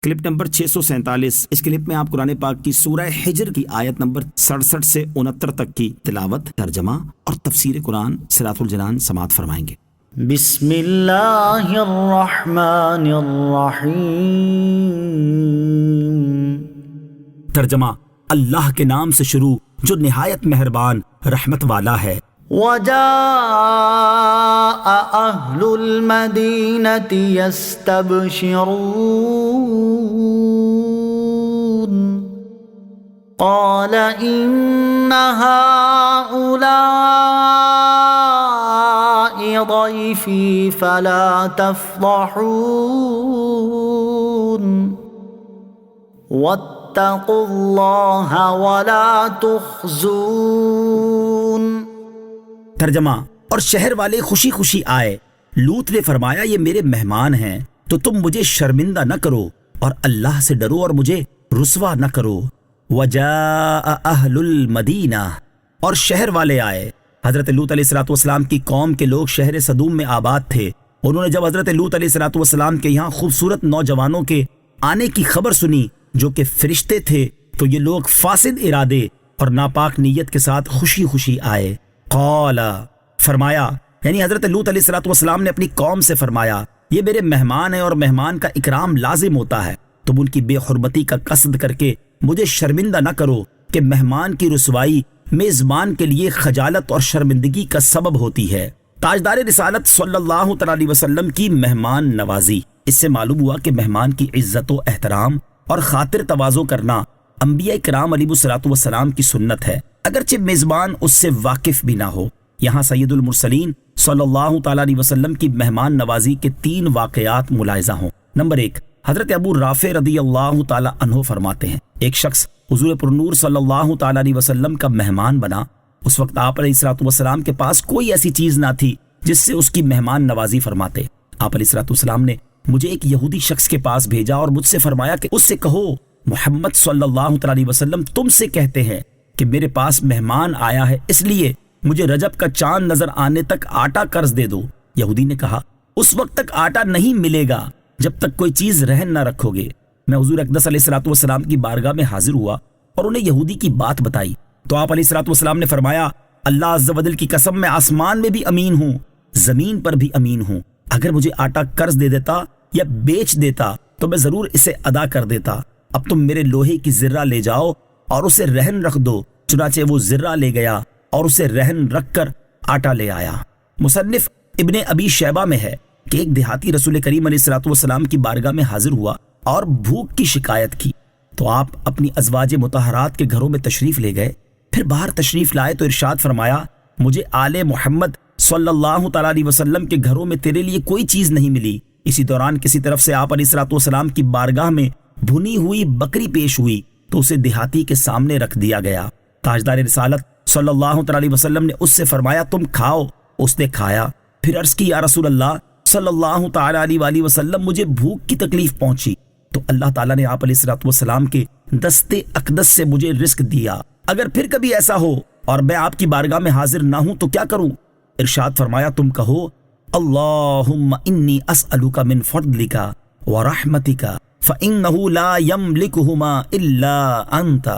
Clip number 647۔ اس clip میں آپ قرآن پاک کی سورہ حجر کی آیت نمبر 67 سے 69 تک کی تلاوت، ترجمہ اور تفسیر قرآن صراط الجنان سماعت فرمائیں گے۔ بسم اللہ الرحمن الرحیم۔ ترجمہ: اللہ کے نام سے شروع جو نہایت مہربان رحمت والا ہے۔ وجاء اہل المدینۃ یستبشرون قال ان هؤلاء ضیفی فلا تفضحون واتقوا اللہ ولا تخزون۔ ترجمہ: اور شہر والے خوشی خوشی آئے۔ لوط نے فرمایا یہ میرے مہمان ہیں تو تم مجھے شرمندہ نہ کرو اور اللہ سے ڈرو اور مجھے رسوا نہ کرو۔ وجاء اہل المدینہ، اور شہر والے آئے۔ حضرت لوط علیہ السلام کی قوم کے لوگ شہر صدوم میں آباد تھے۔ انہوں نے جب حضرت لوط علیہ السلام کے یہاں خوبصورت نوجوانوں کے آنے کی خبر سنی جو کہ فرشتے تھے تو یہ لوگ فاسد ارادے اور ناپاک نیت کے ساتھ خوشی خوشی آئے۔ قال، فرمایا، یعنی حضرت لوط علیہ السلام نے اپنی قوم سے فرمایا یہ میرے مہمان ہیں اور مہمان کا اکرام لازم ہوتا ہے، تم ان کی بے حرمتی کا قصد کر کے مجھے شرمندہ نہ کرو کہ مہمان کی رسوائی میزبان کے لیے خجالت اور شرمندگی کا سبب ہوتی ہے۔ تاجدار رسالت صلی اللہ تعالی وسلم کی مہمان نوازی۔ اس سے معلوم ہوا کہ مہمان کی عزت و احترام اور خاطر تواضع کرنا انبیاء کرام علیہ السلام کی سنت ہے، اگرچہ میزبان اس سے واقف بھی نہ ہو۔ یہاں سید المرسلین صلی اللہ تعالی علیہ وسلم کی مہمان نوازی کے 3 واقعات ملاحظہ ہوں۔ نمبر 1، حضرت ابو رافع رضی اللہ تعالی عنہ فرماتے ہیں ایک شخص حضور پرنور صلی اللہ تعالی علیہ وسلم کا مہمان بنا۔ اس وقت آپ علیہ السلام کے پاس کوئی ایسی چیز نہ تھی جس سے اس کی مہمان نوازی فرماتے۔ آپ علیہ السلام نے مجھے ایک یہودی شخص کے پاس بھیجا اور مجھ سے فرمایا کہ اس سے کہو محمد صلی اللہ علیہ وسلم تم سے کہتے ہیں کہ میرے پاس مہمان آیا ہے، اس لیے مجھے رجب کا چاند نظر آنے تک آٹا قرض دے دو۔ یہودی نے کہا اس وقت تک آٹا نہیں ملے گا جب تک کوئی چیز رہن نہ رکھو گے۔ میں حضور اقدس علیہ السلام کی بارگاہ میں حاضر ہوا اور انہیں یہودی کی بات بتائی تو آپ علیہ السلام نے فرمایا اللہ عز و جل کی قسم میں آسمان میں بھی امین ہوں، زمین پر بھی امین ہوں، اگر مجھے آٹا قرض دے دیتا یا بیچ دیتا تو میں ضرور اسے ادا کر دیتا۔ اب تم میرے لوہے کی زرہ لے جاؤ اور اسے رہن رکھ دو۔ چنانچہ وہ زرہ لے گیا اور اسے رہن رکھ کر آٹا لے آیا۔ مصنف ابن ابی شیبہ میں ہے کہ ایک دیہاتی رسول کریم علیہ السلام کی بارگاہ میں حاضر ہوا اور بھوک کی شکایت کی تو آپ اپنی ازواج مطہرات کے گھروں میں تشریف لے گئے۔ پھر باہر تشریف لائے تو ارشاد فرمایا مجھے آل محمد صلی اللہ تعالی علیہ وسلم کے گھروں میں تیرے لیے کوئی چیز نہیں ملی۔ اسی دوران کسی طرف سے آپ علیہ السلام کی بارگاہ میں بھنی ہوئی بکری پیش ہوئی تو اسے دیہاتی کے سامنے رکھ دیا گیا۔ تاجدار رسالت صلی اللہ تعالی علیہ وسلم نے اس سے فرمایا تم کھاؤ۔ اس نے کھایا۔ پھر عرض کی یا رسول اللہ صلی اللہ تعالی علیہ وسلم مجھے بھوک کی تکلیف پہنچی تو اللہ تعالیٰ نے آپ علیہ السلام کے دست اقدس سے مجھے رزق دیا، اگر پھر کبھی ایسا ہو اور میں آپ کی بارگاہ میں حاضر نہ ہوں تو کیا کروں؟ ارشاد فرمایا تم کہو اللہم انی اسألک من فضلک ورحمتک فإنہ لا یملکہما الا انت۔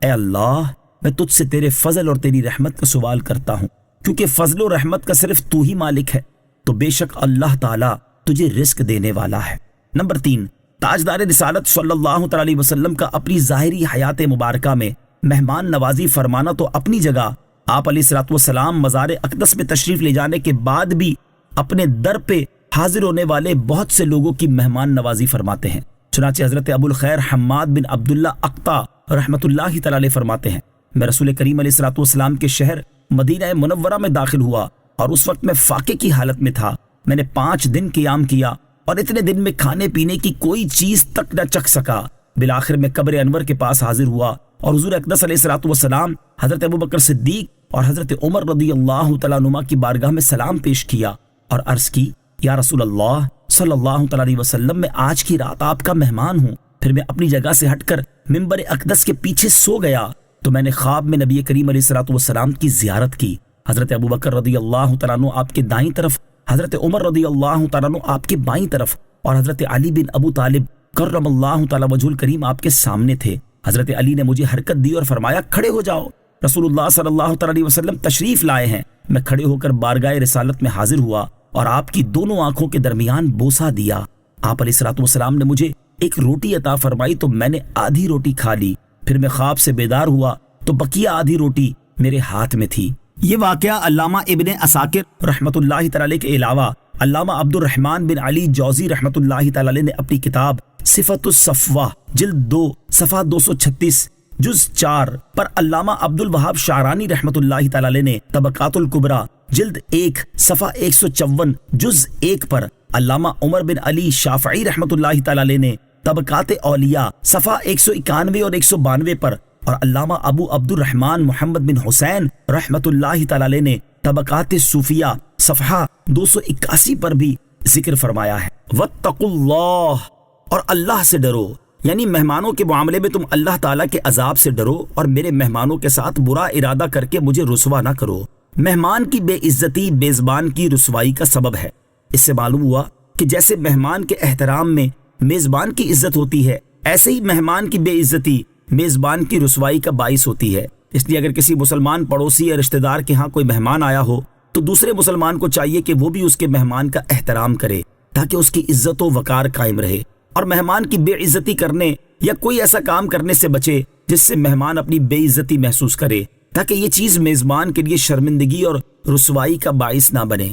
اے اللہ میں تجھ سے تیرے فضل اور تیری رحمت کا سوال کرتا ہوں کیونکہ فضل و رحمت کا صرف تو ہی مالک ہے، تو بے شک اللہ تعالیٰ تجھے رزق دینے والا ہے۔ نمبر 3، تاجدار رسالت صلی اللہ تعالی علیہ وسلم کا اپنی ظاہری حیات مبارکہ میں مہمان نوازی فرمانا تو اپنی جگہ، آپ علیہ السلام مزار اقدس میں تشریف لے جانے کے بعد بھی اپنے در پہ حاضر ہونے والے بہت سے لوگوں کی مہمان نوازی فرماتے ہیں۔ چنانچہ حضرت ابو الخیر حماد بن عبداللہ اقطع رحمۃ اللہ تعالی علیہ فرماتے ہیں میں رسول کریم علیہ السلام کے شہر مدینہ منورہ میں داخل ہوا اور اس وقت میں فاقے کی حالت میں تھا۔ میں نے 5 دن قیام کیا اور اتنے دن میں کھانے پینے کی کوئی چیز تک نہ چکھ سکا۔ بالآخر میں قبر انور کے پاس حاضر ہوا اور حضور اقدس علیہ السلام، حضرت ابوبکر صدیق اور حضرت عمر رضی اللہ تعالیٰ عنہما کی بارگاہ میں سلام پیش کیا اور عرض کی یا رسول اللہ صلی اللہ تعالیٰ علیہ وسلم میں آج کی رات آپ کا مہمان ہوں۔ پھر میں اپنی جگہ سے ہٹ کر منبر اقدس کے پیچھے سو گیا تو میں نے خواب میں نبی کریم علیہ السلام کی زیارت کی۔ حضرت ابوبکر رضی اللہ تعالیٰ عنہ آپ کے دائیں طرف، حضرت عمر رضی اللہ تعالیٰ عنہ آپ کے بائیں طرف اور حضرت علی بن ابو طالب کرم اللہ تعالی وجہہ الکریم آپ کے سامنے تھے۔ حضرت علی نے مجھے حرکت دی اور فرمایا کھڑے ہو جاؤ، رسول اللہ صلی اللہ تعالی علیہ وسلم تشریف لائے ہیں۔ میں کھڑے ہو کر بارگاہ رسالت میں حاضر ہوا اور آپ کی دونوں آنکھوں کے درمیان بوسہ دیا۔ آپ علیہ الصلوۃ والسلام نے مجھے ایک روٹی عطا فرمائی تو میں نے آدھی روٹی کھا لی، پھر میں خواب سے بیدار ہوا تو بقیہ آدھی روٹی میرے ہاتھ میں تھی۔ یہ واقعہ علامہ ابن عساکر رحمۃ اللہ تعالی کے علاوہ علامہ عبد الرحمن بن علی جوزی رحمۃ اللہ تعالی نے اپنی کتاب صفت الصفوہ جلد 2 صفحہ 236 جز 4 پر، علامہ عبد الوہاب شعرانی رحمۃ اللہ تعالی نے طبقات الکبریٰ جلد 1 صفحہ 154 جز 1 پر، علامہ عمر بن علی شافعی رحمۃ اللہ تعالی نے طبقات اولیاء صفحہ 191 اور 192 پر، اور علامہ ابو عبد الرحمن محمد بن حسین رحمۃ اللہ تعالی نے طبقات صوفیہ صفحہ 281 پر بھی ذکر فرمایا ہے۔ واتقوا اللہ، اور اللہ سے ڈرو، یعنی مہمانوں کے معاملے میں تم اللہ تعالیٰ کے عذاب سے ڈرو اور میرے مہمانوں کے ساتھ برا ارادہ کر کے مجھے رسوا نہ کرو۔ مہمان کی بے عزتی میزبان کی رسوائی کا سبب ہے۔ اس سے معلوم ہوا کہ جیسے مہمان کے احترام میں میزبان کی عزت ہوتی ہے، ایسے ہی مہمان کی بے عزتی میزبان کی رسوائی کا باعث ہوتی ہے۔ اس لیے اگر کسی مسلمان پڑوسی یا رشتہ دار کے ہاں کوئی مہمان آیا ہو تو دوسرے مسلمان کو چاہیے کہ وہ بھی اس کے مہمان کا احترام کرے تاکہ اس کی عزت و وقار قائم رہے، اور مہمان کی بے عزتی کرنے یا کوئی ایسا کام کرنے سے بچے جس سے مہمان اپنی بے عزتی محسوس کرے، تاکہ یہ چیز میزبان کے لیے شرمندگی اور رسوائی کا باعث نہ بنے۔